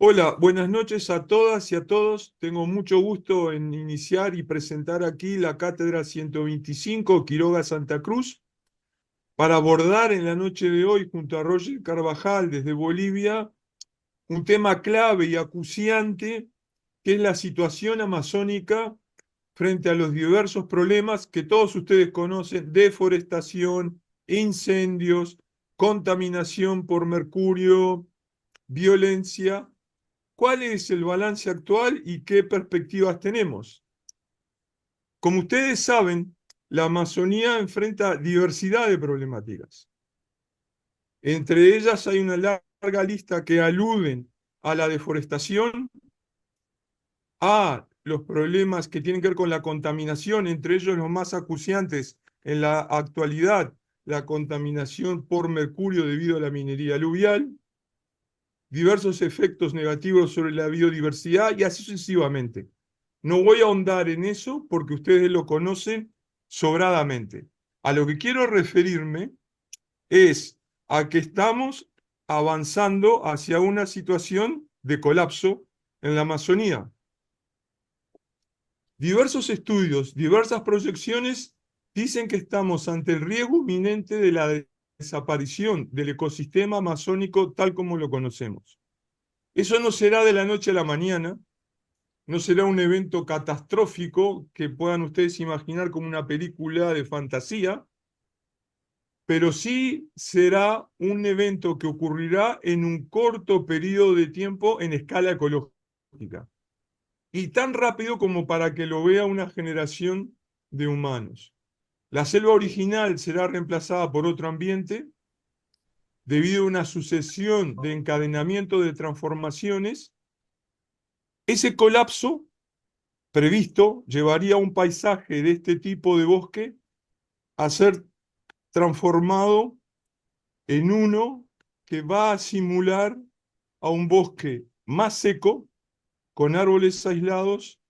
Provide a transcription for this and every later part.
Hola, buenas noches a todas y a todos. Tengo mucho gusto en iniciar y presentar aquí la Cátedra 125 Quiroga Santa Cruz para abordar en la noche de hoy junto a Roger Carvajal desde Bolivia un tema clave y acuciante que es la situación amazónica frente a los diversos problemas que todos ustedes conocen: deforestación, incendios, contaminación por mercurio, violencia. ¿Cuál es el balance actual y qué perspectivas tenemos? Como ustedes saben, la Amazonía enfrenta diversidad de problemáticas. Entre ellas hay una larga lista que aluden a la deforestación, a los problemas que tienen que ver con la contaminación, entre ellos los más acuciantes en la actualidad, la contaminación por mercurio debido a la minería aluvial, diversos efectos negativos sobre la biodiversidad y así sucesivamente. No voy a ahondar en eso porque ustedes lo conocen sobradamente. A lo que quiero referirme es a que estamos avanzando hacia una situación de colapso en la Amazonía. Diversos estudios, diversas proyecciones dicen que estamos ante el riesgo inminente de la desaparición del ecosistema amazónico tal como lo conocemos. Eso no será de la noche a la mañana, no será un evento catastrófico que puedan ustedes imaginar como una película de fantasía, pero sí será un evento que ocurrirá en un corto periodo de tiempo en escala ecológica y tan rápido como para que lo vea una generación de humanos. La selva original será reemplazada por otro ambiente debido a una sucesión de encadenamiento de transformaciones. Ese colapso previsto llevaría a un paisaje de este tipo de bosque a ser transformado en uno que va a simular a un bosque más seco, con árboles aislados,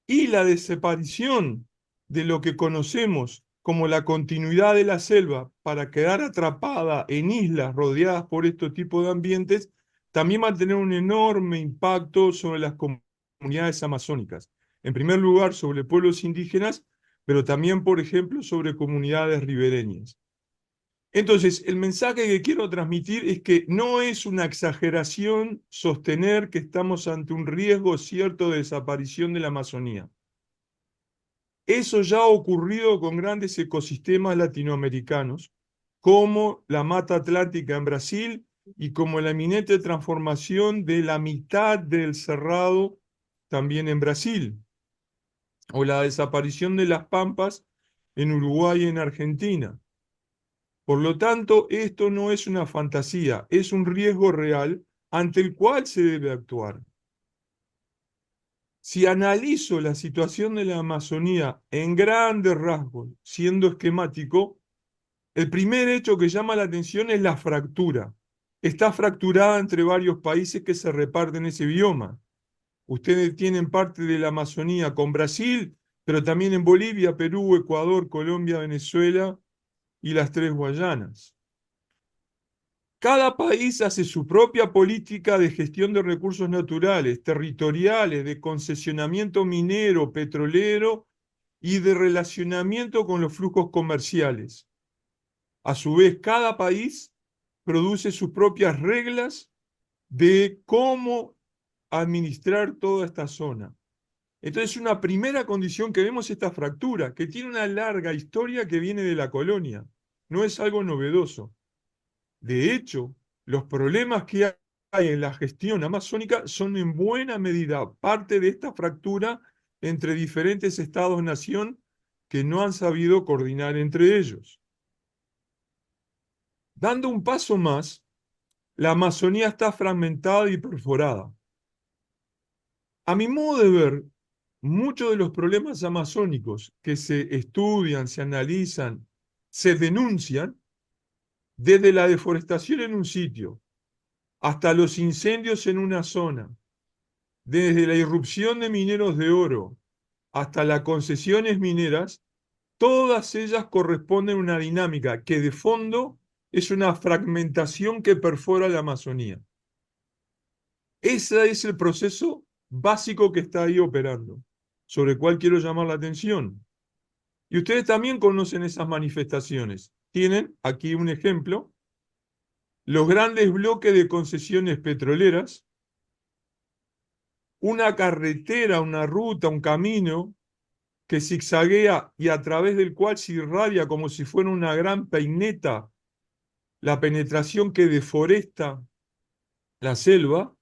y la desaparición de lo que conocemos como la continuidad de la selva para quedar atrapada en islas rodeadas por este tipo de ambientes, también va a tener un enorme impacto sobre las comunidades amazónicas. En primer lugar, sobre pueblos indígenas, pero también, por ejemplo, sobre comunidades ribereñas. Entonces, el mensaje que quiero transmitir es que no es una exageración sostener que estamos ante un riesgo cierto de desaparición de la Amazonía. Eso ya ha ocurrido con grandes ecosistemas latinoamericanos, como la mata atlántica en Brasil y como la eminente transformación de la mitad del cerrado también en Brasil, o la desaparición de las pampas en Uruguay y en Argentina. Por lo tanto, esto no es una fantasía, es un riesgo real ante el cual se debe actuar. Si analizo la situación de la Amazonía en grandes rasgos, siendo esquemático, el primer hecho que llama la atención es la fractura. Está fracturada entre varios países que se reparten ese bioma. Ustedes tienen parte de la Amazonía con Brasil, pero también en Bolivia, Perú, Ecuador, Colombia, Venezuela y las tres Guayanas. Cada país hace su propia política de gestión de recursos naturales, territoriales, de concesionamiento minero, petrolero y de relacionamiento con los flujos comerciales. A su vez, cada país produce sus propias reglas de cómo administrar toda esta zona. Entonces, una primera condición que vemos es esta fractura, que tiene una larga historia que viene de la colonia. No es algo novedoso. De hecho, los problemas que hay en la gestión amazónica son en buena medida parte de esta fractura entre diferentes estados-nación que no han sabido coordinar entre ellos. Dando un paso más, la Amazonía está fragmentada y perforada. A mi modo de ver, muchos de los problemas amazónicos que se estudian, se analizan, se denuncian, desde la deforestación en un sitio, hasta los incendios en una zona, desde la irrupción de mineros de oro hasta las concesiones mineras, todas ellas corresponden a una dinámica que de fondo es una fragmentación que perfora la Amazonía. Ese es el proceso básico que está ahí operando, sobre el cual quiero llamar la atención. Y ustedes también conocen esas manifestaciones. Tienen aquí un ejemplo: los grandes bloques de concesiones petroleras, una carretera, una ruta, un camino que zigzaguea y a través del cual se irradia como si fuera una gran peineta la penetración que deforesta la selva,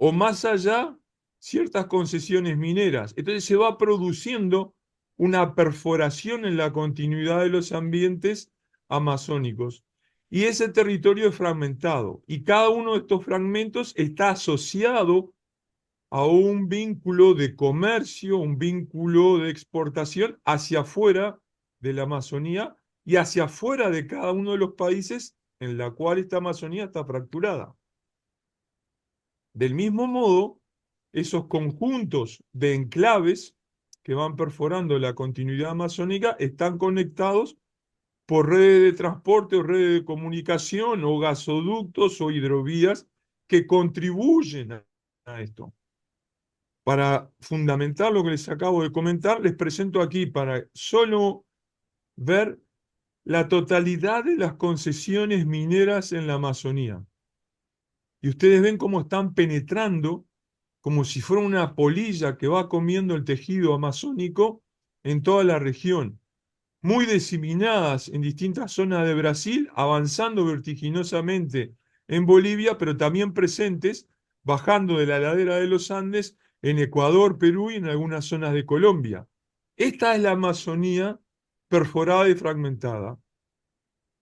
o más allá, ciertas concesiones mineras. Entonces se va produciendo una perforación en la continuidad de los ambientes amazónicos. Y ese territorio es fragmentado. Y cada uno de estos fragmentos está asociado a un vínculo de comercio, un vínculo de exportación hacia afuera de la Amazonía y hacia afuera de cada uno de los países en la cual esta Amazonía está fracturada. Del mismo modo, esos conjuntos de enclaves que van perforando la continuidad amazónica están conectados por redes de transporte o redes de comunicación o gasoductos o hidrovías que contribuyen a esto. Para fundamentar lo que les acabo de comentar, les presento aquí para solo ver la totalidad de las concesiones mineras en la Amazonía. Y ustedes ven cómo están penetrando como si fuera una polilla que va comiendo el tejido amazónico en toda la región, muy diseminadas en distintas zonas de Brasil, avanzando vertiginosamente en Bolivia, pero también presentes, bajando de la ladera de los Andes, en Ecuador, Perú y en algunas zonas de Colombia. Esta es la Amazonía perforada y fragmentada.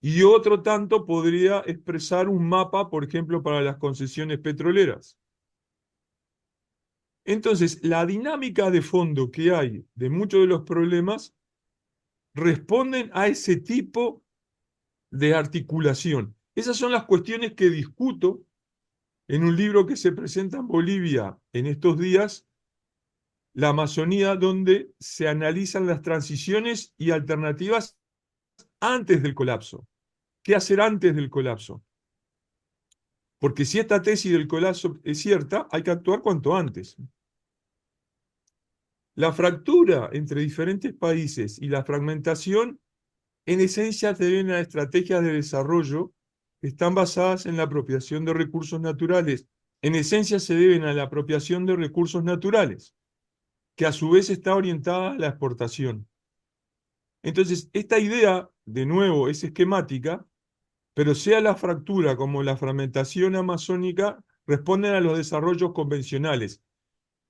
Y otro tanto podría expresar un mapa, por ejemplo, para las concesiones petroleras. Entonces, la dinámica de fondo que hay de muchos de los problemas responden a ese tipo de articulación. Esas son las cuestiones que discuto en un libro que se presenta en Bolivia en estos días, La Amazonía, donde se analizan las transiciones y alternativas antes del colapso. ¿Qué hacer antes del colapso? Porque si esta tesis del colapso es cierta, hay que actuar cuanto antes. La fractura entre diferentes países y la fragmentación en esencia se deben a estrategias de desarrollo que están basadas en la apropiación de recursos naturales. En esencia se deben a la apropiación de recursos naturales, que a su vez está orientada a la exportación. Entonces, esta idea, de nuevo, es esquemática, pero sea la fractura como la fragmentación amazónica responden a los desarrollos convencionales,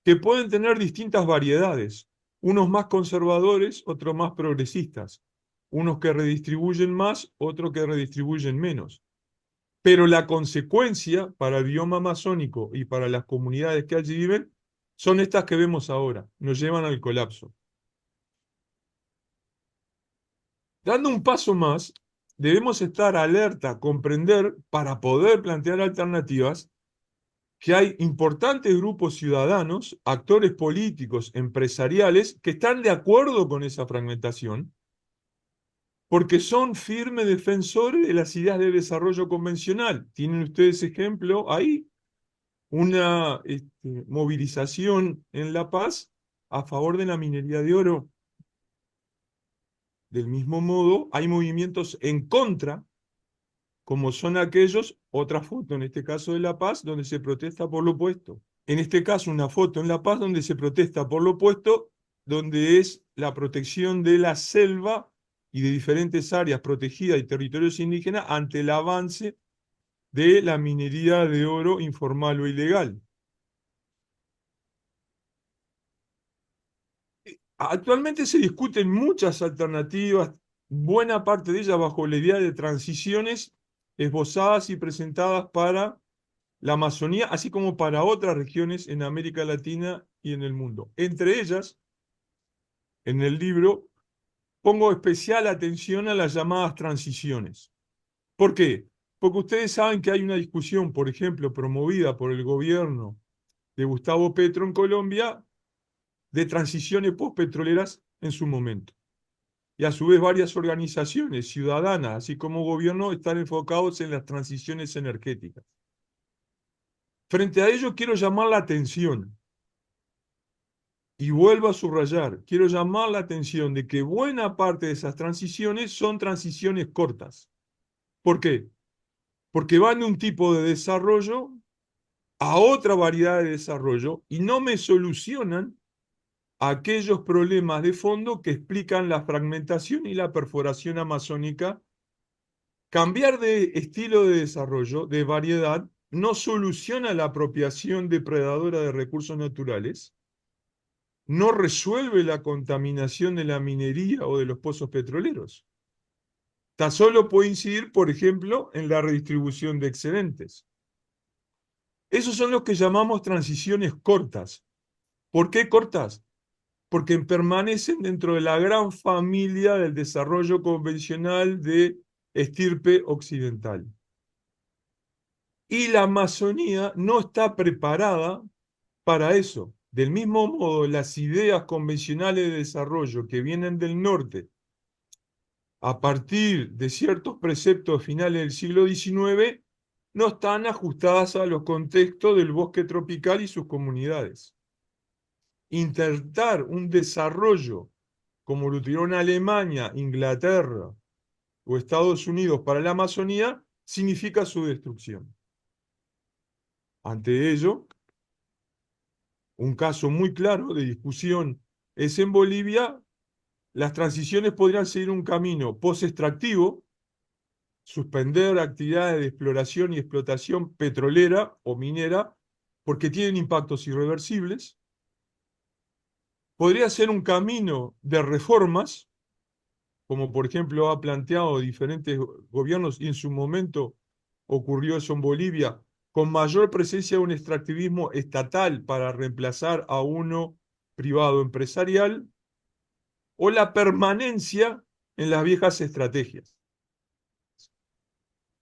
que pueden tener distintas variedades, unos más conservadores, otros más progresistas, unos que redistribuyen más, otros que redistribuyen menos. Pero la consecuencia para el bioma amazónico y para las comunidades que allí viven son estas que vemos ahora, nos llevan al colapso. Dando un paso más, debemos estar alerta, comprender, para poder plantear alternativas, que hay importantes grupos ciudadanos, actores políticos, empresariales, que están de acuerdo con esa fragmentación, porque son firmes defensores de las ideas de desarrollo convencional. Tienen ustedes ejemplo ahí, una movilización en La Paz a favor de la minería de oro. Del mismo modo, hay movimientos en contra, como son aquellos, otra foto en este caso de La Paz, donde se protesta por lo opuesto. En este caso, una foto en La Paz donde se protesta por lo opuesto, donde es la protección de la selva y de diferentes áreas protegidas y territorios indígenas ante el avance de la minería de oro informal o ilegal. Actualmente se discuten muchas alternativas, buena parte de ellas bajo la idea de transiciones esbozadas y presentadas para la Amazonía, así como para otras regiones en América Latina y en el mundo. Entre ellas, en el libro, pongo especial atención a las llamadas transiciones. ¿Por qué? Porque ustedes saben que hay una discusión, por ejemplo, promovida por el gobierno de Gustavo Petro en Colombia, de transiciones postpetroleras en su momento. Y a su vez varias organizaciones ciudadanas, así como gobierno, están enfocados en las transiciones energéticas. Frente a ello quiero llamar la atención y vuelvo a subrayar, quiero llamar la atención de que buena parte de esas transiciones son transiciones cortas. ¿Por qué? Porque van de un tipo de desarrollo a otra variedad de desarrollo y no me solucionan aquellos problemas de fondo que explican la fragmentación y la perforación amazónica. Cambiar de estilo de desarrollo, de variedad, no soluciona la apropiación depredadora de recursos naturales, no resuelve la contaminación de la minería o de los pozos petroleros. Tan solo puede incidir, por ejemplo, en la redistribución de excedentes. Esos son los que llamamos transiciones cortas. ¿Por qué cortas? Porque permanecen dentro de la gran familia del desarrollo convencional de estirpe occidental. Y la Amazonía no está preparada para eso. Del mismo modo, las ideas convencionales de desarrollo que vienen del norte a partir de ciertos preceptos finales del siglo XIX no están ajustadas a los contextos del bosque tropical y sus comunidades. Intentar un desarrollo como lo tuvieron Alemania, Inglaterra o Estados Unidos para la Amazonía significa su destrucción. Ante ello, un caso muy claro de discusión es en Bolivia. Las transiciones podrían seguir un camino post-extractivo, suspender actividades de exploración y explotación petrolera o minera porque tienen impactos irreversibles. Podría ser un camino de reformas, como por ejemplo ha planteado diferentes gobiernos y en su momento ocurrió eso en Bolivia, con mayor presencia de un extractivismo estatal para reemplazar a uno privado empresarial, o la permanencia en las viejas estrategias.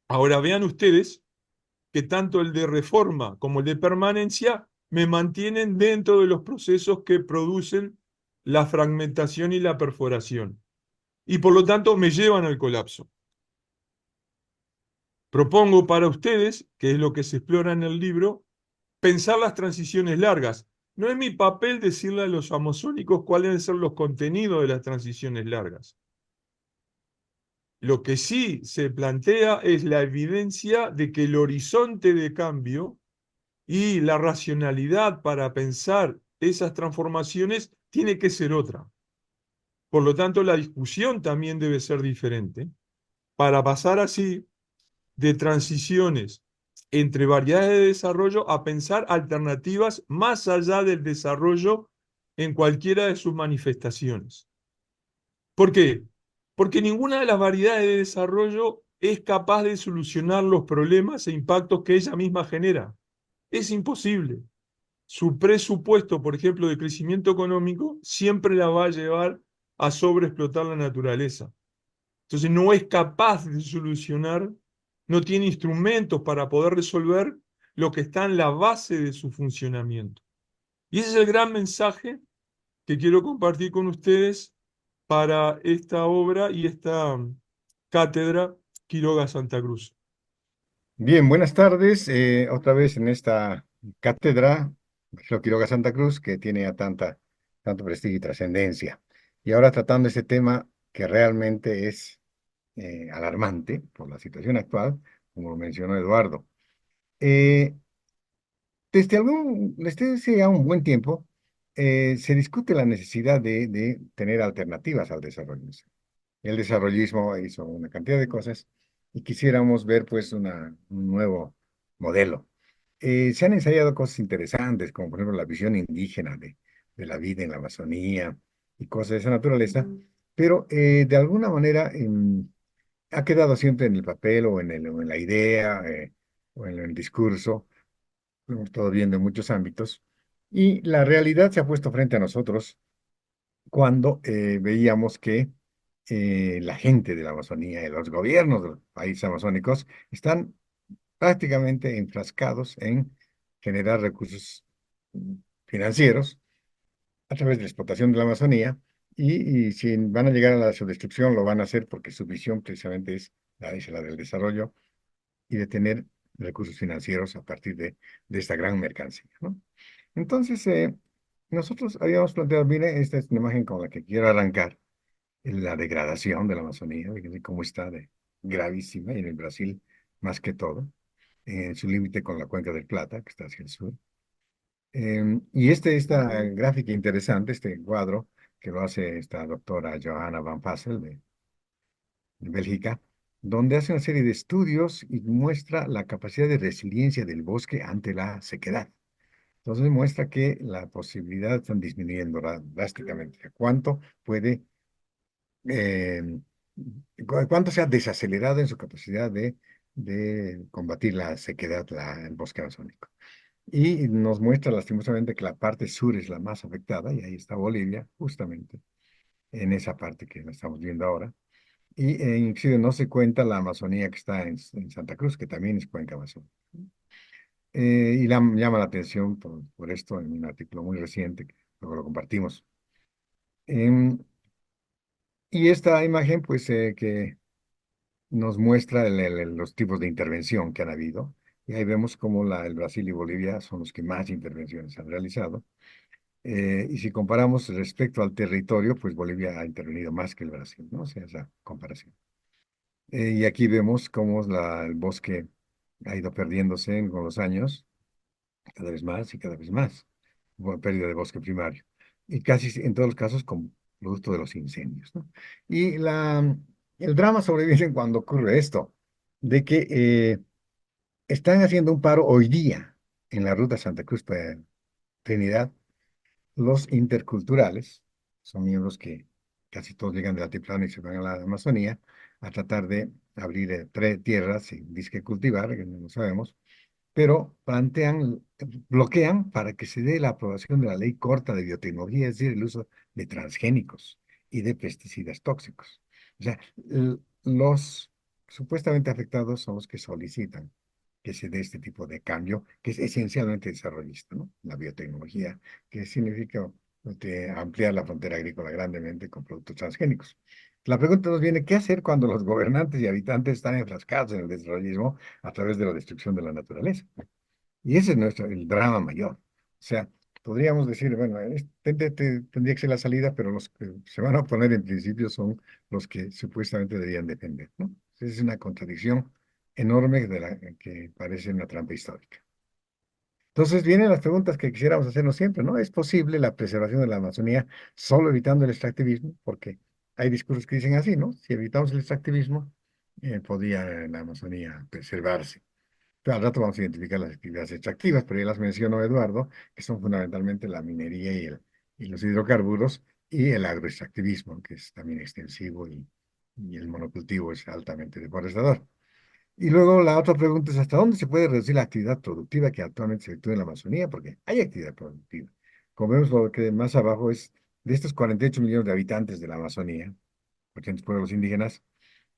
Ahora vean ustedes que tanto el de reforma como el de permanencia me mantienen dentro de los procesos que producen la fragmentación y la perforación, y por lo tanto me llevan al colapso. Propongo para ustedes, que es lo que se explora en el libro, pensar las transiciones largas. No es mi papel decirle a los amazónicos cuáles deben ser los contenidos de las transiciones largas. Lo que sí se plantea es la evidencia de que el horizonte de cambio y la racionalidad para pensar esas transformaciones tiene que ser otra. Por lo tanto, la discusión también debe ser diferente para pasar así de transiciones entre variedades de desarrollo a pensar alternativas más allá del desarrollo en cualquiera de sus manifestaciones. ¿Por qué? Porque ninguna de las variedades de desarrollo es capaz de solucionar los problemas e impactos que ella misma genera. Es imposible. Su presupuesto, por ejemplo, de crecimiento económico, siempre la va a llevar a sobreexplotar la naturaleza. Entonces no es capaz de solucionar, no tiene instrumentos para poder resolver lo que está en la base de su funcionamiento. Y ese es el gran mensaje que quiero compartir con ustedes para esta obra y esta cátedra Quiroga Santa Cruz. Bien, buenas tardes. Otra vez en esta cátedra, Geo Quiroga Santa Cruz, que tiene a tanto prestigio y trascendencia. Y ahora tratando este tema que realmente es alarmante por la situación actual, como lo mencionó Eduardo. Eh, desde hace ya un buen tiempo, se discute la necesidad de tener alternativas al desarrollo. El desarrollismo hizo una cantidad de cosas y quisiéramos ver pues un nuevo modelo. Se han ensayado cosas interesantes, como por ejemplo la visión indígena de la vida en la Amazonía y cosas de esa naturaleza, pero de alguna manera ha quedado siempre en el papel o en la idea o en el discurso, lo hemos estado viendo en muchos ámbitos, y la realidad se ha puesto frente a nosotros cuando veíamos que la gente de la Amazonía y los gobiernos de los países amazónicos están prácticamente enfrascados en generar recursos financieros a través de la explotación de la Amazonía y si van a llegar a la subdestrucción lo van a hacer porque su visión precisamente es la del desarrollo y de tener recursos financieros a partir de esta gran mercancía, ¿no? Entonces, nosotros habíamos planteado, mire, esta es una imagen con la que quiero arrancar, la degradación de la Amazonía, fíjense cómo está de gravísima, y en el Brasil más que todo, en su límite con la Cuenca del Plata, que está hacia el sur. Y esta gráfica interesante, este cuadro, que lo hace esta doctora Johanna Van Passel de Bélgica, donde hace una serie de estudios y muestra la capacidad de resiliencia del bosque ante la sequedad. Entonces muestra que la posibilidad están disminuyendo drásticamente. ¿Cuánto puede, eh, cuánto se ha desacelerado en su capacidad de combatir la sequedad, el bosque amazónico? Y nos muestra lastimosamente que la parte sur es la más afectada, y ahí está Bolivia, justamente, en esa parte que la estamos viendo ahora. Y inclusive no se cuenta la Amazonía que está en Santa Cruz, que también es cuenca amazónica. Llama la atención por esto en un artículo muy reciente, que luego lo compartimos. Em, y esta imagen, pues, que nos muestra los tipos de intervención que han habido. Y ahí vemos cómo el Brasil y Bolivia son los que más intervenciones han realizado. Y si comparamos respecto al territorio, pues Bolivia ha intervenido más que el Brasil, ¿no? O sea, esa comparación. Y aquí vemos cómo el bosque ha ido perdiéndose con los años, cada vez más y cada vez más. Bueno, pérdida de bosque primario. Y casi en todos los casos con producto de los incendios, ¿no? Y el drama sobreviene cuando ocurre esto, de que están haciendo un paro hoy día en la ruta Santa Cruz-Trinidad, los interculturales, son miembros que casi todos llegan del altiplano y se van a la Amazonía a tratar de abrir tierras y disque cultivar, que no lo sabemos, pero bloquean para que se dé la aprobación de la ley corta de biotecnología, es decir, el uso de transgénicos y de pesticidas tóxicos. O sea, los supuestamente afectados son los que solicitan que se dé este tipo de cambio, que es esencialmente desarrollista, ¿no? La biotecnología, que significa ampliar la frontera agrícola grandemente con productos transgénicos. La pregunta nos viene, ¿qué hacer cuando los gobernantes y habitantes están enfrascados en el desarrollismo a través de la destrucción de la naturaleza? Y ese es el drama mayor. O sea, podríamos decir, bueno, tendría que ser la salida, pero los que se van a oponer en principio son los que supuestamente deberían defender, ¿no? Esa es una contradicción enorme que parece una trampa histórica. Entonces vienen las preguntas que quisiéramos hacernos siempre, ¿no? ¿Es posible la preservación de la Amazonía solo evitando el extractivismo? Porque hay discursos que dicen así, ¿no? Si evitamos el extractivismo, podría la Amazonía preservarse. Al rato vamos a identificar las actividades extractivas, pero ya las mencionó Eduardo, que son fundamentalmente la minería y los hidrocarburos y el agroextractivismo, que es también extensivo, y el monocultivo es altamente deforestador. Y luego la otra pregunta es, ¿hasta dónde se puede reducir la actividad productiva que actualmente se efectúa en la Amazonía? Porque hay actividad productiva. Como vemos, lo que más abajo es, de estos 48 millones de habitantes de la Amazonía, 800 pueblos indígenas,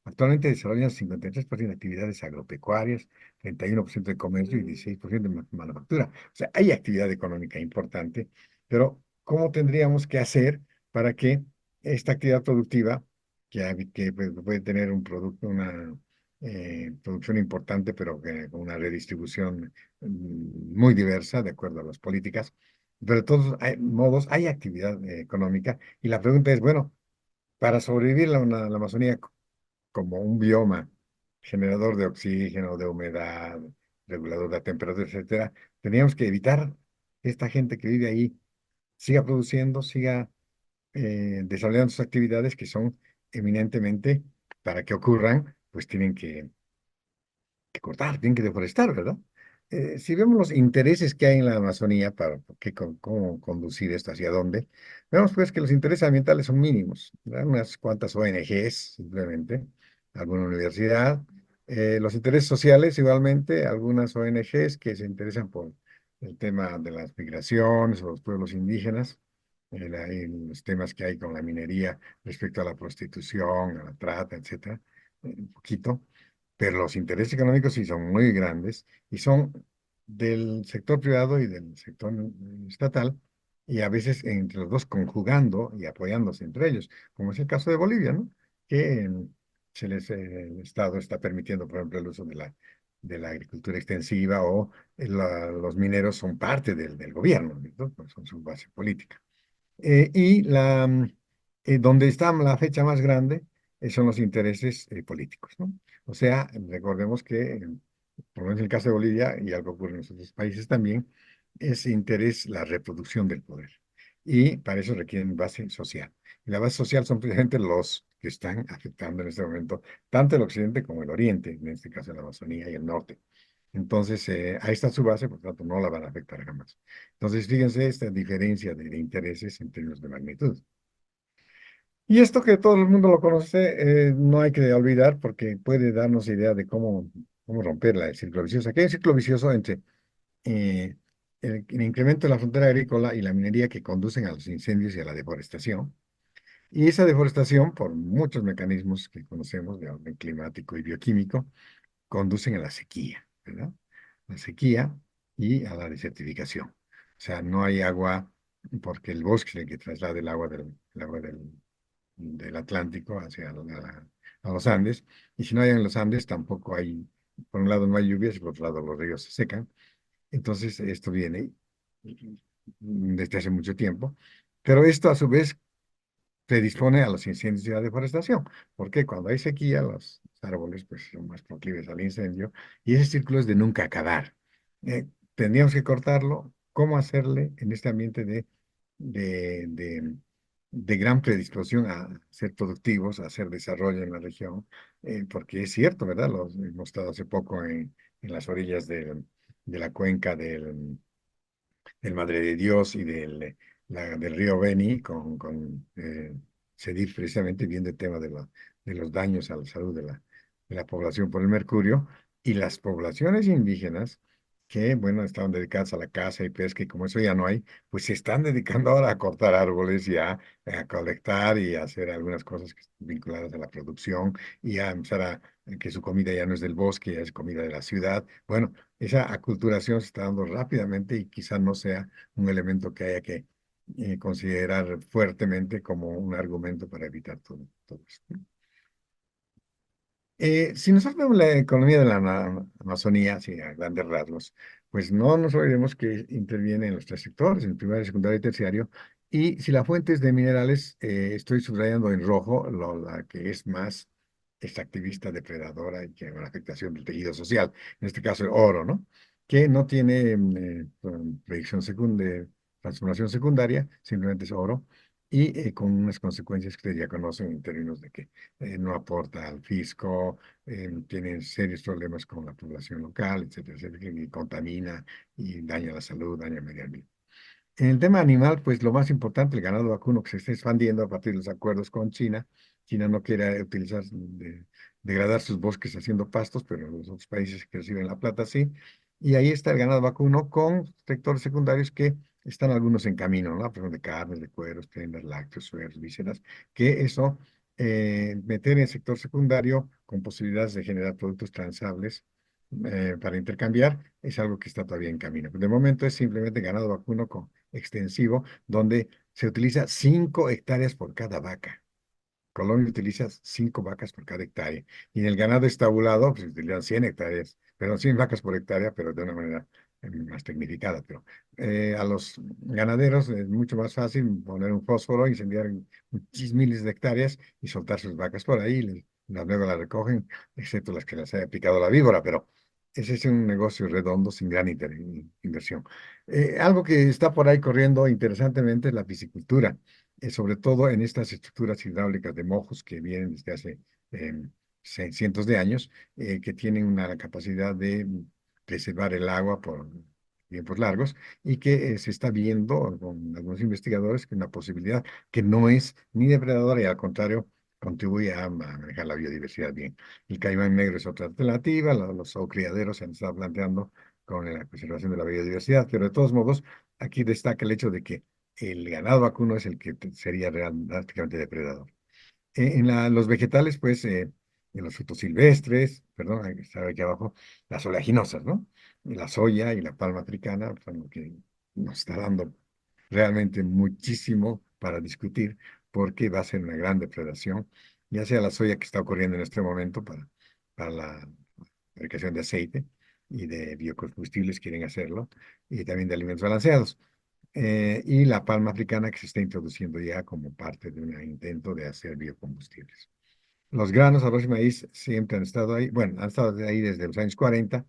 actualmente desarrollan 53% de actividades agropecuarias, 31% de comercio y 16% de manufactura. O sea, hay actividad económica importante, pero ¿cómo tendríamos que hacer para que esta actividad productiva, que puede tener una producción importante, pero con una redistribución muy diversa de acuerdo a las políticas, pero de todos modos hay actividad económica? Y la pregunta es, bueno, para sobrevivir la Amazonía como un bioma generador de oxígeno, de humedad, regulador de la temperatura, etcétera, teníamos que evitar que esta gente que vive ahí siga produciendo, siga desarrollando sus actividades que son eminentemente, para que ocurran, pues tienen que cortar, tienen que deforestar, ¿verdad? Si vemos los intereses que hay en la Amazonía para cómo conducir esto, hacia dónde, vemos pues que los intereses ambientales son mínimos, ¿verdad? Unas cuantas ONGs simplemente, alguna universidad, los intereses sociales igualmente, algunas ONGs que se interesan por el tema de las migraciones o los pueblos indígenas, los temas que hay con la minería respecto a la prostitución, a la trata, etcétera, un poquito, pero los intereses económicos sí son muy grandes y son del sector privado y del sector estatal, y a veces entre los dos conjugando y apoyándose entre ellos, como es el caso de Bolivia, ¿no? Que el Estado está permitiendo, por ejemplo, el uso de la de la agricultura extensiva o los mineros son parte del gobierno, ¿no? Pues son su base política. Donde está la fecha más grande son los intereses políticos, ¿no? O sea, recordemos que, por lo menos en el caso de Bolivia, y algo ocurre en los otros países también, es interés la reproducción del poder. Y para eso requieren base social. Y la base social son precisamente los que están afectando en este momento tanto el occidente como el oriente, en este caso la Amazonía y el norte. Entonces, ahí está su base, por lo tanto, no la van a afectar jamás. Entonces, fíjense esta diferencia de intereses en términos de magnitud. Y esto que todo el mundo lo conoce, no hay que olvidar porque puede darnos idea de cómo romper el círculo vicioso. Aquí hay un círculo vicioso entre eh, el incremento de la frontera agrícola y la minería que conducen a los incendios y a la deforestación. Y esa deforestación, por muchos mecanismos que conocemos de orden climático y bioquímico, conducen a la sequía, ¿verdad? La sequía y a la desertificación. O sea, no hay agua porque el bosque es el que traslada el agua del Atlántico a los Andes. Y si no hay en los Andes, tampoco hay, por un lado no hay lluvias y por otro lado los ríos se secan. Entonces, esto viene desde hace mucho tiempo. Pero esto a su vez predispone a los incendios y a la deforestación, porque cuando hay sequía, los árboles pues, son más proclives al incendio y ese círculo es de nunca acabar. Tendríamos que cortarlo. ¿Cómo hacerle en este ambiente de, de, de gran predisposición a ser productivos, a hacer desarrollo en la región? Porque es cierto, ¿verdad? Hemos estado hace poco en las orillas de la cuenca del Madre de Dios y del río Beni, con CEDIF precisamente viendo el tema de los daños a la salud de la población por el mercurio, y las poblaciones indígenas que, bueno, estaban dedicadas a la caza y pesca, y como eso ya no hay, pues se están dedicando ahora a cortar árboles y a colectar y a hacer algunas cosas vinculadas a la producción y a empezar que su comida ya no es del bosque, ya es comida de la ciudad. Bueno, esa aculturación se está dando rápidamente y quizá no sea un elemento que haya que considerar fuertemente como un argumento para evitar todo esto. Si nosotros vemos la economía de la Amazonía, así a grandes rasgos, pues no nos olvidemos que interviene en los tres sectores, en primario, secundario y terciario. Y si la fuente es de minerales, estoy subrayando en rojo la que es más extractivista, depredadora y que una afectación del tejido social, en este caso el oro, ¿no? Que no tiene predicción secundaria, transformación secundaria, simplemente es oro, y con unas consecuencias que ustedes ya conocen en términos de que no aporta al fisco, tiene serios problemas con la población local, etcétera, etcétera, y contamina y daña la salud, daña el medio ambiente. En el tema animal, pues lo más importante, el ganado vacuno que se está expandiendo a partir de los acuerdos con China. China no quiere degradar sus bosques haciendo pastos, pero los otros países que reciben la plata sí. Y ahí está el ganado vacuno con sectores secundarios que están algunos en camino, ¿no? Por ejemplo, de carnes, de cueros, prendas, lácteos, sueros, vísceras, que eso, meter en el sector secundario con posibilidades de generar productos transables para intercambiar, es algo que está todavía en camino. De momento es simplemente ganado vacuno con extensivo, donde se utiliza 5 hectáreas por cada vaca. Colombia utiliza 5 vacas por cada hectárea. Y en el ganado estabulado, pues se utilizan 100 hectáreas, perdón, 100 vacas por hectárea, pero de una manera más tecnificada. Pero a los ganaderos es mucho más fácil poner un fósforo, incendiar muchísimas miles de hectáreas y soltar sus vacas por ahí. Luego las recogen, excepto las que les haya picado la víbora, pero ese es un negocio redondo sin gran inversión. Algo que está por ahí corriendo interesantemente es la piscicultura, sobre todo en estas estructuras hidráulicas de mojos que vienen desde hace em, cientos de años, que tienen una capacidad de preservar el agua por tiempos largos y que se está viendo con algunos investigadores que es una posibilidad que no es ni depredadora y al contrario contribuye a manejar la biodiversidad bien. El caimán negro es otra alternativa, los criaderos se han estado planteando con la preservación de la biodiversidad, pero de todos modos, aquí destaca el hecho de que el ganado vacuno es el que sería prácticamente depredador. Los vegetales, pues, en los frutos silvestres, perdón, ahí está aquí abajo, las oleaginosas, ¿no? Y la soya y la palma africana son lo que nos está dando realmente muchísimo para discutir, porque va a ser una gran depredación, ya sea la soya que está ocurriendo en este momento para fabricación de aceite y de biocombustibles quieren hacerlo, y también de alimentos balanceados. Y la palma africana que se está introduciendo ya como parte de un intento de hacer biocombustibles. Los granos, arroz y maíz siempre han estado ahí, bueno, han estado ahí desde los años 40,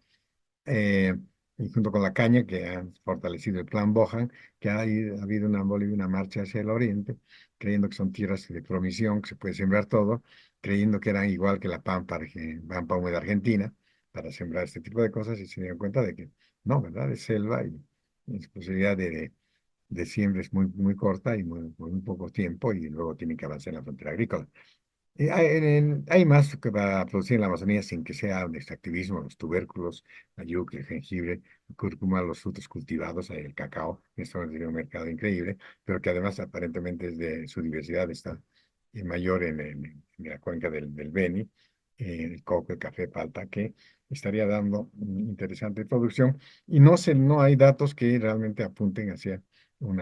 eh, y junto con la caña, que han fortalecido el plan Bohan, que ha habido en Bolivia una marcha hacia el oriente, creyendo que son tierras de promisión, que se puede sembrar todo, creyendo que eran igual que la pampa húmeda argentina, para sembrar este tipo de cosas, y se dieron cuenta de que no, ¿verdad? Es selva y su posibilidad de siembra es muy, muy corta y muy poco tiempo, y luego tienen que avanzar en la frontera agrícola. Hay más que para producir en la Amazonía sin que sea un extractivismo: los tubérculos, la yuca, el jengibre, el cúrcuma, los frutos cultivados, el cacao, que esto tiene un mercado increíble, pero que además aparentemente es de su diversidad está mayor en la cuenca del Beni, el coco, el café, palta, que estaría dando interesante producción, y no hay datos que realmente apunten hacia un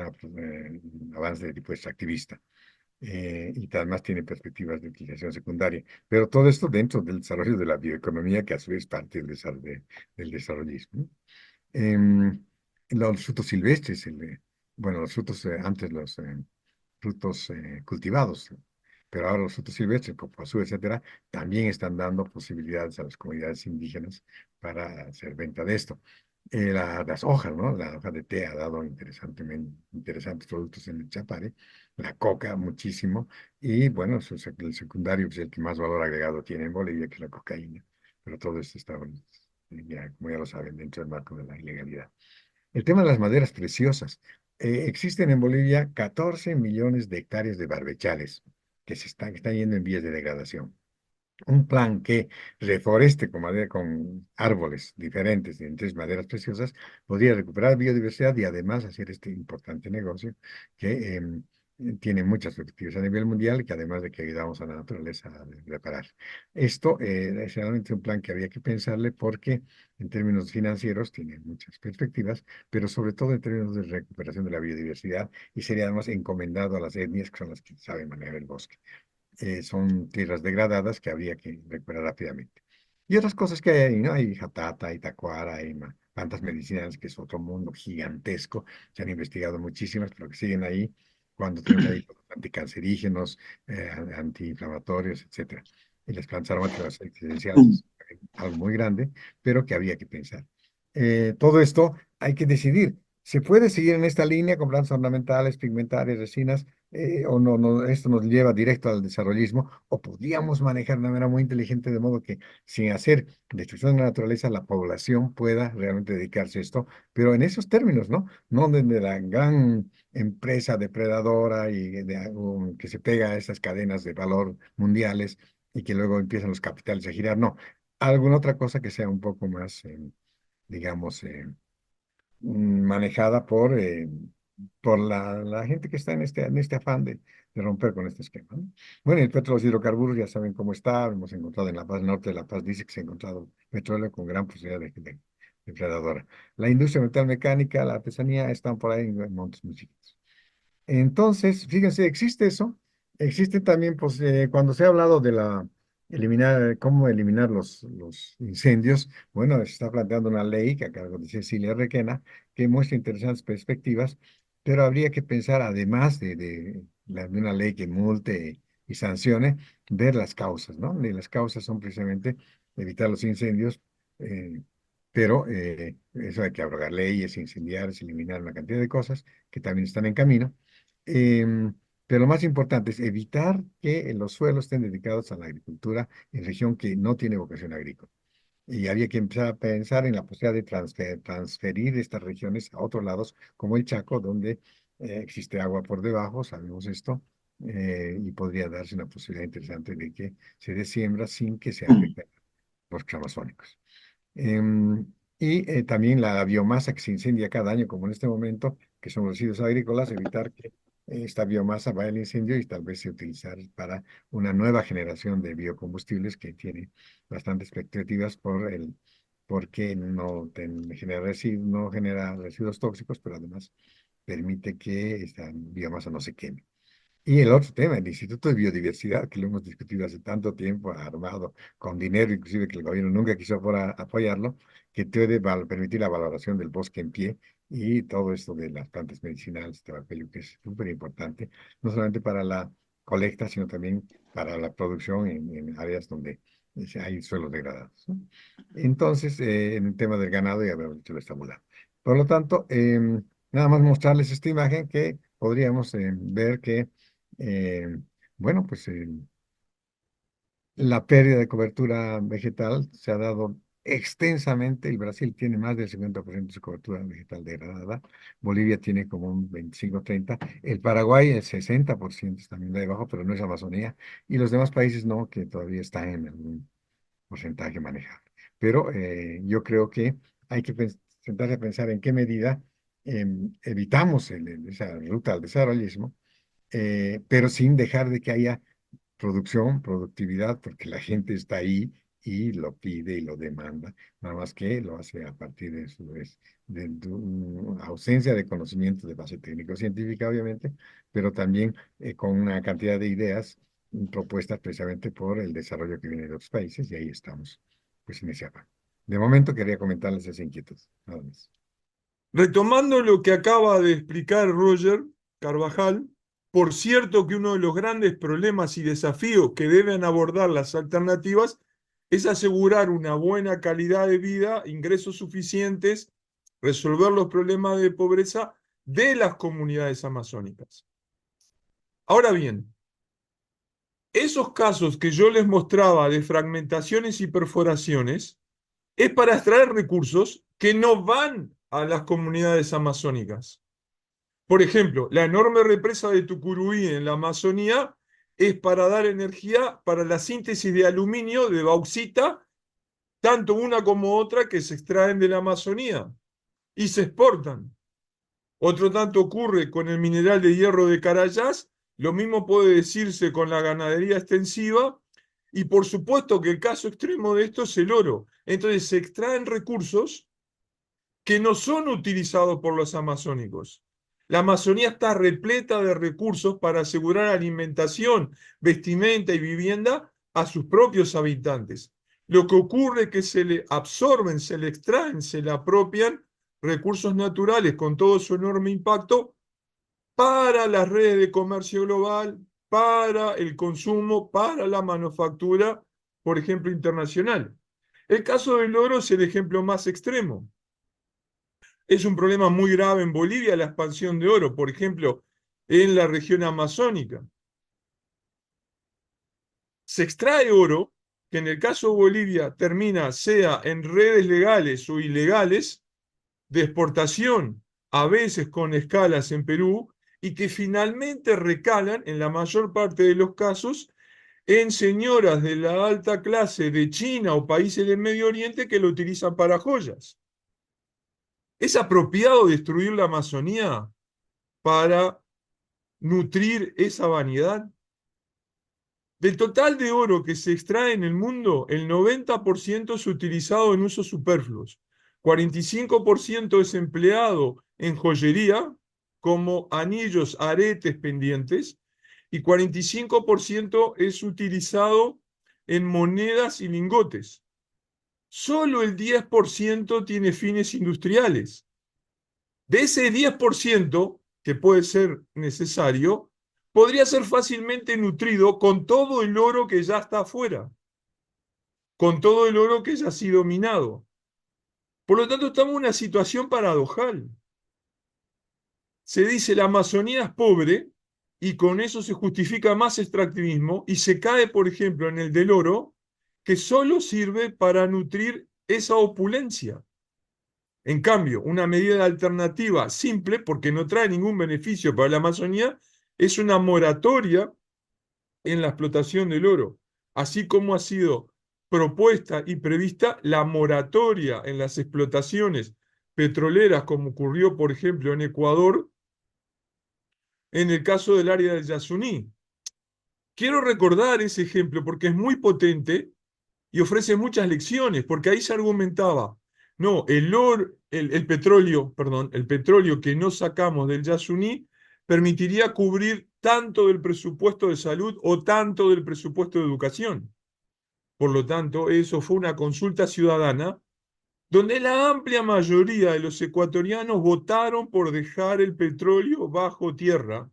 avance de tipo extractivista, y además tiene perspectivas de utilización secundaria. Pero todo esto dentro del desarrollo de la bioeconomía, que a su vez es parte del desarrollismo. Em, los frutos silvestres, bueno, los frutos, antes los frutos cultivados, pero ahora los frutos silvestres, como azúcar, etcétera, también están dando posibilidades a las comunidades indígenas para hacer venta de esto. Las hojas, ¿no? La hoja de té ha dado interesantes productos en el Chapare, la coca muchísimo, y bueno, el secundario, pues el que más valor agregado tiene en Bolivia, que es la cocaína, pero todo esto está, bueno, ya, como ya lo saben, dentro del marco de la ilegalidad. El tema de las maderas preciosas. Existen en Bolivia 14 millones de hectáreas de barbechales que están yendo en vías de degradación. Un plan que reforeste con árboles diferentes, entre maderas preciosas, podría recuperar biodiversidad y además hacer este importante negocio que tiene muchas perspectivas a nivel mundial, y que además de que ayudamos a la naturaleza a reparar. Esto es realmente un plan que había que pensarle, porque en términos financieros tiene muchas perspectivas, pero sobre todo en términos de recuperación de la biodiversidad, y sería además encomendado a las etnias que son las que saben manejar el bosque. Son tierras degradadas que habría que recuperar rápidamente. Y otras cosas que hay ahí, ¿no? Hay jatata, hay tacuara, hay plantas medicinales, que es otro mundo gigantesco. Se han investigado muchísimas, pero que siguen ahí cuando tenemos ahí anticancerígenos, antiinflamatorios, etcétera. Y las plantas aromáticas, los aceites esenciales, es algo muy grande, pero que habría que pensar. Todo esto hay que decidir. ¿Se puede seguir en esta línea con plantas ornamentales, pigmentarias, resinas? O no, esto nos lleva directo al desarrollismo, o podríamos manejar de una manera muy inteligente, de modo que, sin hacer destrucción de la naturaleza, la población pueda realmente dedicarse a esto, pero en esos términos, ¿no? No desde la gran empresa depredadora que se pega a esas cadenas de valor mundiales, y que luego empiezan los capitales a girar, no. Alguna otra cosa que sea un poco más, digamos, manejada por la gente que está en este afán de romper con este esquema, ¿no? Bueno, el petróleo, los hidrocarburos, ya saben cómo está. Hemos encontrado en La Paz, norte de La Paz, dice que se ha encontrado petróleo con gran posibilidad de depredadora. La industria metalmecánica, la artesanía, están por ahí en montes muy chiquitos. Entonces, fíjense, existe eso. Existe también, pues, cuando se ha hablado de cómo eliminar los incendios, bueno, se está planteando una ley que a cargo de Cecilia Requena, que muestra interesantes perspectivas, pero habría que pensar, además de una ley que multe y sancione, ver las causas, ¿no? Y las causas son precisamente evitar los incendios, eh, pero eso hay que abrogar leyes, incendiar, eliminar una cantidad de cosas que también están en camino. Em, pero lo más importante es evitar que los suelos estén dedicados a la agricultura en región que no tiene vocación agrícola. Y había que empezar a pensar en la posibilidad de transferir estas regiones a otros lados, como el Chaco, donde existe agua por debajo, sabemos esto, y podría darse una posibilidad interesante de que se dé siembra sin que se afecten los amazónicos. Em, También la biomasa que se incendia cada año, como en este momento, que son residuos agrícolas, evitar que esta biomasa vaya al incendio, y tal vez se utilizar para una nueva generación de biocombustibles que tiene bastantes expectativas porque no genera residuos tóxicos, pero además permite que esta biomasa no se queme. Y el otro tema, el Instituto de Biodiversidad, que lo hemos discutido hace tanto tiempo, armado con dinero, inclusive que el gobierno nunca quiso apoyarlo, que puede permitir la valoración del bosque en pie y todo esto de las plantas medicinales, tabaco, que es súper importante, no solamente para la colecta, sino también para la producción en áreas donde hay suelos degradados, ¿no? Entonces, en el tema del ganado ya habíamos dicho lo estabulado. Por lo tanto, nada más mostrarles esta imagen que podríamos ver que eh, bueno, pues la pérdida de cobertura vegetal se ha dado extensamente. El Brasil tiene más del 50% de su cobertura vegetal degradada. Bolivia tiene como un 25-30%. El Paraguay el 60% también de abajo, pero no es Amazonía. Y los demás países no, que todavía están en algún porcentaje manejable. Pero yo creo que hay que sentarse a pensar en qué medida evitamos esa ruta al desarrollismo, pero sin dejar de que haya producción, productividad, porque la gente está ahí y lo pide y lo demanda, nada más que lo hace a partir de su ausencia de conocimiento de base técnico-científica, obviamente, pero también con una cantidad de ideas propuestas precisamente por el desarrollo que viene de otros países, y ahí estamos, pues en ese afán. De momento quería comentarles esa inquietud, nada más. Retomando lo que acaba de explicar Roger Carvajal, por cierto que uno de los grandes problemas y desafíos que deben abordar las alternativas es asegurar una buena calidad de vida, ingresos suficientes, resolver los problemas de pobreza de las comunidades amazónicas. Ahora bien, esos casos que yo les mostraba de fragmentaciones y perforaciones es para extraer recursos que no van a las comunidades amazónicas. Por ejemplo, la enorme represa de Tucuruí en la Amazonía es para dar energía para la síntesis de aluminio, de bauxita, tanto una como otra que se extraen de la Amazonía y se exportan. Otro tanto ocurre con el mineral de hierro de Carayás, lo mismo puede decirse con la ganadería extensiva, y por supuesto que el caso extremo de esto es el oro. Entonces se extraen recursos que no son utilizados por los amazónicos. La Amazonía está repleta de recursos para asegurar alimentación, vestimenta y vivienda a sus propios habitantes. Lo que ocurre es que se le absorben, se le extraen, se le apropian recursos naturales con todo su enorme impacto para las redes de comercio global, para el consumo, para la manufactura, por ejemplo, internacional. El caso del oro es el ejemplo más extremo. Es un problema muy grave en Bolivia la expansión de oro, por ejemplo, en la región amazónica. Se extrae oro, que en el caso de Bolivia termina sea en redes legales o ilegales, de exportación, a veces con escalas en Perú, y que finalmente recalan, en la mayor parte de los casos, en señoras de la alta clase de China o países del Medio Oriente que lo utilizan para joyas. ¿Es apropiado destruir la Amazonía para nutrir esa vanidad? Del total de oro que se extrae en el mundo, el 90% es utilizado en usos superfluos, 45% es empleado en joyería, como anillos, aretes, pendientes, y 45% es utilizado en monedas y lingotes. Solo el 10% tiene fines industriales. De ese 10% que puede ser necesario, podría ser fácilmente nutrido con todo el oro que ya está afuera, con todo el oro que ya ha sido minado. Por lo tanto, estamos en una situación paradojal. Se dice la Amazonía es pobre y con eso se justifica más extractivismo y se cae, por ejemplo, en el del oro, que solo sirve para nutrir esa opulencia. En cambio, una medida alternativa simple, porque no trae ningún beneficio para la Amazonía, es una moratoria en la explotación del oro, así como ha sido propuesta y prevista la moratoria en las explotaciones petroleras, como ocurrió, por ejemplo, en Ecuador, en el caso del área del Yasuní. Quiero recordar ese ejemplo porque es muy potente y ofrece muchas lecciones, porque ahí se argumentaba, no, el petróleo, perdón, el petróleo que no sacamos del Yasuní permitiría cubrir tanto del presupuesto de salud o tanto del presupuesto de educación. Por lo tanto, eso fue una consulta ciudadana donde la amplia mayoría de los ecuatorianos votaron por dejar el petróleo bajo tierra,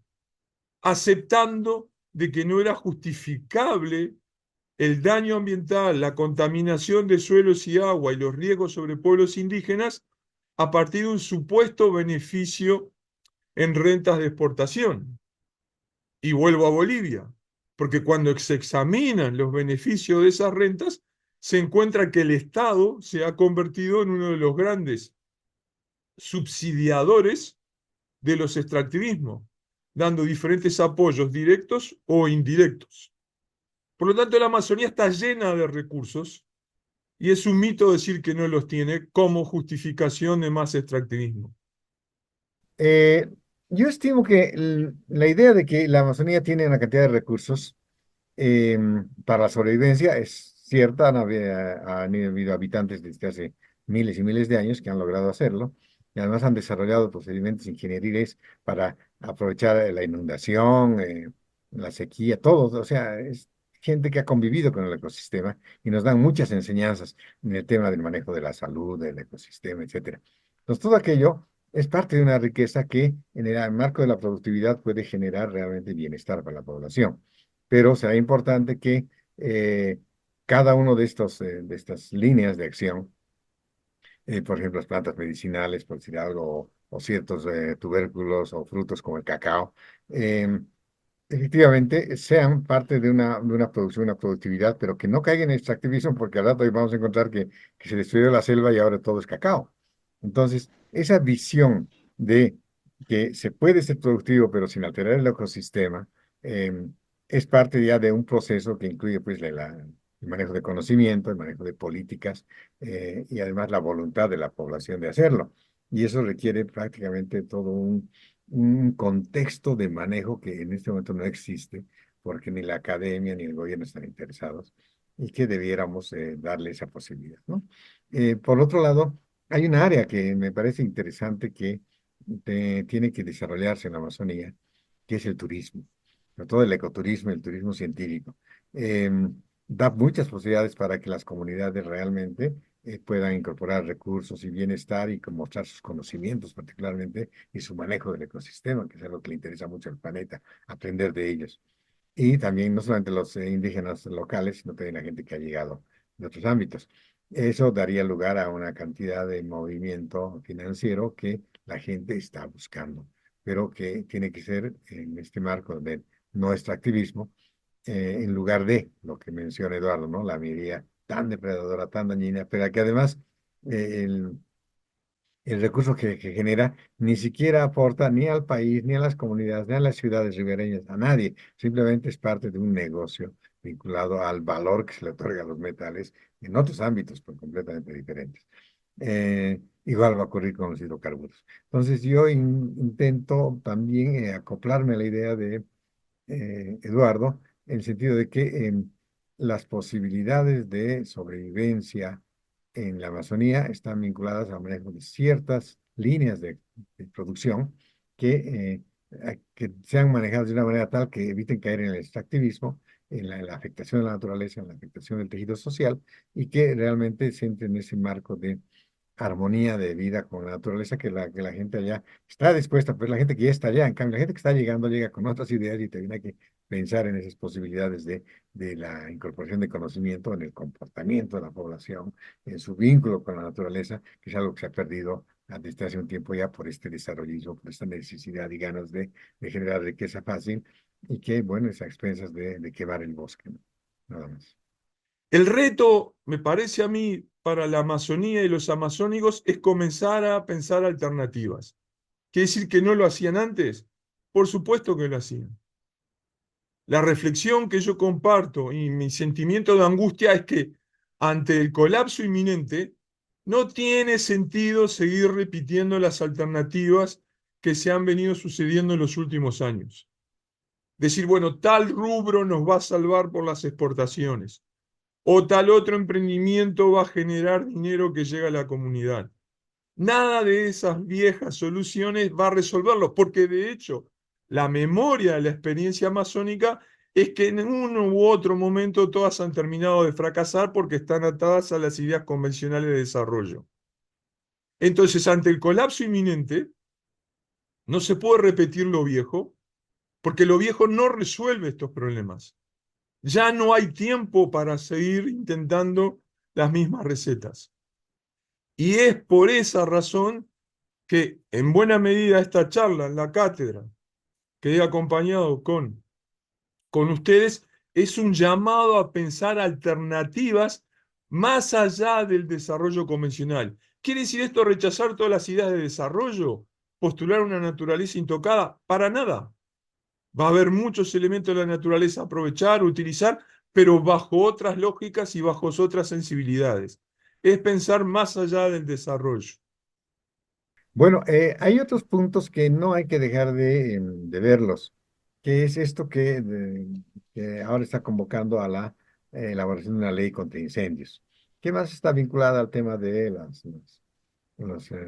aceptando de que no era justificable el daño ambiental, la contaminación de suelos y agua y los riesgos sobre pueblos indígenas a partir de un supuesto beneficio en rentas de exportación. Y vuelvo a Bolivia, porque cuando se examinan los beneficios de esas rentas, se encuentra que el Estado se ha convertido en uno de los grandes subsidiadores de los extractivismos, dando diferentes apoyos directos o indirectos. Por lo tanto, la Amazonía está llena de recursos y es un mito decir que no los tiene como justificación de más extractivismo. Eh, yo estimo que la idea de que la Amazonía tiene una cantidad de recursos para la sobrevivencia es cierta. Han habido habitantes desde hace miles y miles de años que han logrado hacerlo, y además han desarrollado procedimientos ingenieriles para aprovechar la inundación, la sequía, todo. O sea, es gente que ha convivido con el ecosistema y nos dan muchas enseñanzas en el tema del manejo de la salud, del ecosistema, etcétera. Entonces, todo aquello es parte de una riqueza que en el marco de la productividad puede generar realmente bienestar para la población, pero será importante que eh, cada uno de estas líneas de acción, por ejemplo, las plantas medicinales, por decir algo, o ciertos tubérculos o frutos como el cacao, eh, efectivamente sean parte de una producción, una productividad, pero que no caigan en extractivismo, porque al rato vamos a encontrar que se destruyó la selva y ahora todo es cacao. Entonces, esa visión de que se puede ser productivo, pero sin alterar el ecosistema, es parte ya de un proceso que incluye pues el manejo de conocimiento, el manejo de políticas, y además la voluntad de la población de hacerlo. Y eso requiere prácticamente todo un contexto de manejo que en este momento no existe, porque ni la academia ni el gobierno están interesados, y que debiéramos darle esa posibilidad, ¿no? Por otro lado, hay un área que me parece interesante que tiene que desarrollarse en la Amazonía, que es el turismo, sobre todo el ecoturismo y el turismo científico. Da muchas posibilidades para que las comunidades realmente puedan incorporar recursos y bienestar y mostrar sus conocimientos, particularmente, y su manejo del ecosistema, que es algo que le interesa mucho al planeta, aprender de ellos. Y también no solamente los indígenas locales, sino también la gente que ha llegado de otros ámbitos. Eso daría lugar a una cantidad de movimiento financiero que la gente está buscando, pero que tiene que ser en este marco de no extractivismo, en lugar de lo que menciona Eduardo, ¿no? La minería tan depredadora, tan dañina, pero que además el recurso que genera ni siquiera aporta ni al país, ni a las comunidades, ni a las ciudades ribereñas, a nadie. Simplemente es parte de un negocio vinculado al valor que se le otorga a los metales en otros ámbitos, pues, completamente diferentes. Igual va a ocurrir con los hidrocarburos. Entonces yo intento también acoplarme a la idea de Eduardo, en el sentido de que las posibilidades de sobrevivencia en la Amazonía están vinculadas al manejo de ciertas líneas de producción que sean manejadas de una manera tal que eviten caer en el extractivismo, en la afectación de la naturaleza, en la afectación del tejido social, y que realmente se entre en ese marco de armonía de vida con la naturaleza que la gente allá está dispuesta, pues la gente que ya está allá, en cambio, la gente que está llegando llega con otras ideas y tiene que pensar en esas posibilidades de la incorporación de conocimiento en el comportamiento de la población, en su vínculo con la naturaleza, que es algo que se ha perdido desde hace un tiempo ya por este desarrollismo, por esta necesidad y ganas de generar riqueza fácil, y que, bueno, es a expensas de quemar el bosque, ¿no? Nada más. El reto, me parece a mí, para la Amazonía y los amazónicos es comenzar a pensar alternativas. ¿Quiere decir que no lo hacían antes? Por supuesto que lo hacían. La reflexión que yo comparto y mi sentimiento de angustia es que ante el colapso inminente no tiene sentido seguir repitiendo las alternativas que se han venido sucediendo en los últimos años. Decir, bueno, tal rubro nos va a salvar por las exportaciones o tal otro emprendimiento va a generar dinero que llega a la comunidad. Nada de esas viejas soluciones va a resolverlo, porque de hecho la memoria de la experiencia amazónica es que en uno u otro momento todas han terminado de fracasar porque están atadas a las ideas convencionales de desarrollo. Entonces, ante el colapso inminente, no se puede repetir lo viejo, porque lo viejo no resuelve estos problemas. Ya no hay tiempo para seguir intentando las mismas recetas. Y es por esa razón que, en buena medida, esta charla en la cátedra, que he acompañado con ustedes, es un llamado a pensar alternativas más allá del desarrollo convencional. ¿Quiere decir esto rechazar todas las ideas de desarrollo? ¿Postular una naturaleza intocada? Para nada. Va a haber muchos elementos de la naturaleza a aprovechar, utilizar, pero bajo otras lógicas y bajo otras sensibilidades. Es pensar más allá del desarrollo. Bueno, hay otros puntos que no hay que dejar de verlos, que es esto que ahora está convocando a la elaboración de una ley contra incendios, que más está vinculada al tema de las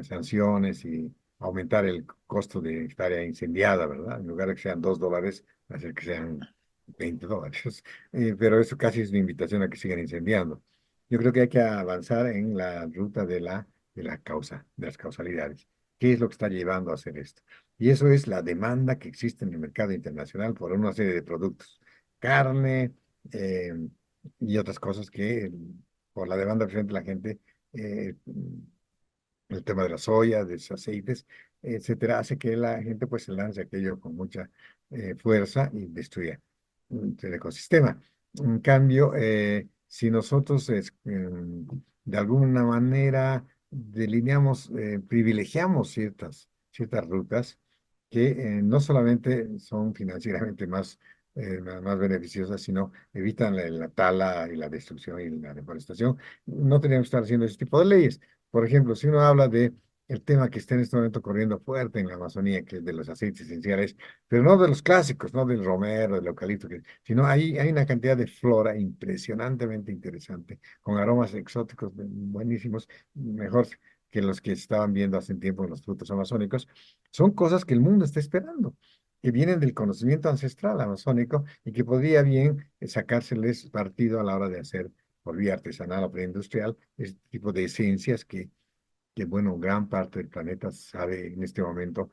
sanciones y aumentar el costo de hectárea incendiada, ¿verdad? En lugar de que sean $2, hacer que sean $20. Pero eso casi es una invitación a que sigan incendiando. Yo creo que hay que avanzar en la ruta de las causalidades. ¿Qué es lo que está llevando a hacer esto? Y eso es la demanda que existe en el mercado internacional por una serie de productos, carne eh, y otras cosas que por la demanda presente la gente eh, el tema de la soya, de los aceites, etcétera, hace que la gente pues se lance aquello con mucha fuerza y destruya el ecosistema. En cambio, si nosotros de alguna manera delineamos, privilegiamos ciertas rutas que no solamente son financieramente más beneficiosas, sino evitan la tala y la destrucción y la deforestación, no tenemos que estar haciendo ese tipo de leyes. Por ejemplo, si uno habla de el tema que está en este momento corriendo fuerte en la Amazonía, que es de los aceites esenciales, pero no de los clásicos, no del romero, del eucalipto, sino hay una cantidad de flora impresionantemente interesante, con aromas exóticos buenísimos, mejor que los que estaban viendo hace un tiempo en los frutos amazónicos. Son cosas que el mundo está esperando, que vienen del conocimiento ancestral amazónico y que podría bien sacárseles partido a la hora de hacer por vía artesanal o preindustrial, este tipo de esencias que, bueno, gran parte del planeta sabe en este momento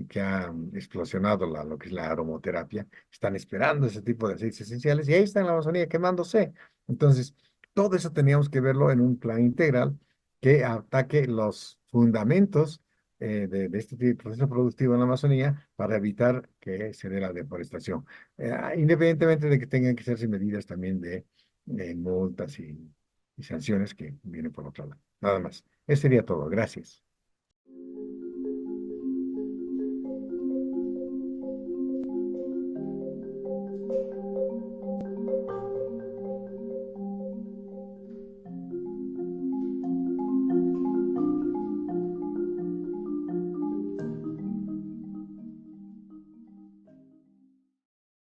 que ha explosionado lo que es la aromoterapia. Están esperando ese tipo de aceites esenciales y ahí está en la Amazonía quemándose. Entonces, todo eso teníamos que verlo en un plan integral que ataque los fundamentos de este tipo de proceso productivo en la Amazonía para evitar que se dé la deforestación. Independientemente de que tengan que hacerse medidas también de multas y sanciones que vienen por otro lado. Nada más. Eso sería todo. Gracias.